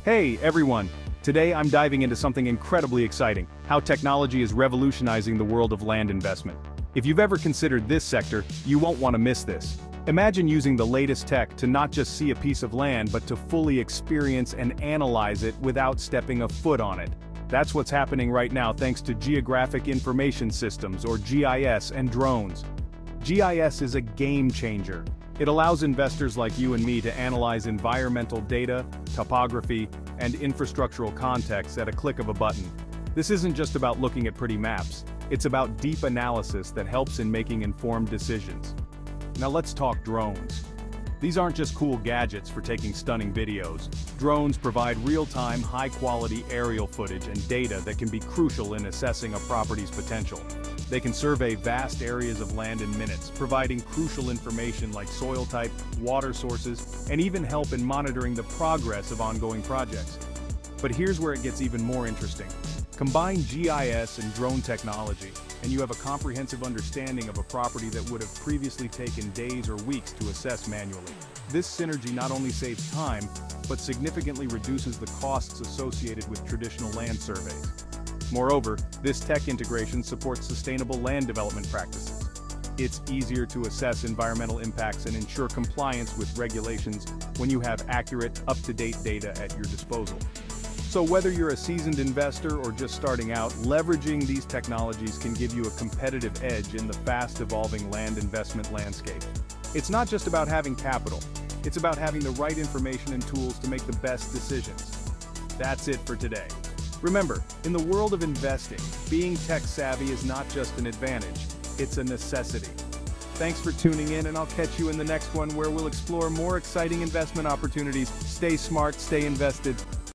Hey everyone! Today I'm diving into something incredibly exciting, how technology is revolutionizing the world of land investment. If you've ever considered this sector, you won't want to miss this. Imagine using the latest tech to not just see a piece of land but to fully experience and analyze it without stepping a foot on it. That's what's happening right now thanks to Geographic Information Systems or GIS and drones. GIS is a game changer. It allows investors like you and me to analyze environmental data, topography, and infrastructural context at a click of a button. This isn't just about looking at pretty maps, it's about deep analysis that helps in making informed decisions. Now let's talk drones. These aren't just cool gadgets for taking stunning videos. Drones provide real-time, high-quality aerial footage and data that can be crucial in assessing a property's potential. They can survey vast areas of land in minutes, providing crucial information like soil type, water sources, and even help in monitoring the progress of ongoing projects. But here's where it gets even more interesting. Combine GIS and drone technology, and you have a comprehensive understanding of a property that would have previously taken days or weeks to assess manually. This synergy not only saves time, but significantly reduces the costs associated with traditional land surveys. Moreover, this tech integration supports sustainable land development practices. It's easier to assess environmental impacts and ensure compliance with regulations when you have accurate, up-to-date data at your disposal. So whether you're a seasoned investor or just starting out, leveraging these technologies can give you a competitive edge in the fast-evolving land investment landscape. It's not just about having capital, it's about having the right information and tools to make the best decisions. That's it for today. Remember, in the world of investing, being tech-savvy is not just an advantage, it's a necessity. Thanks for tuning in, and I'll catch you in the next one where we'll explore more exciting investment opportunities. Stay smart, stay invested.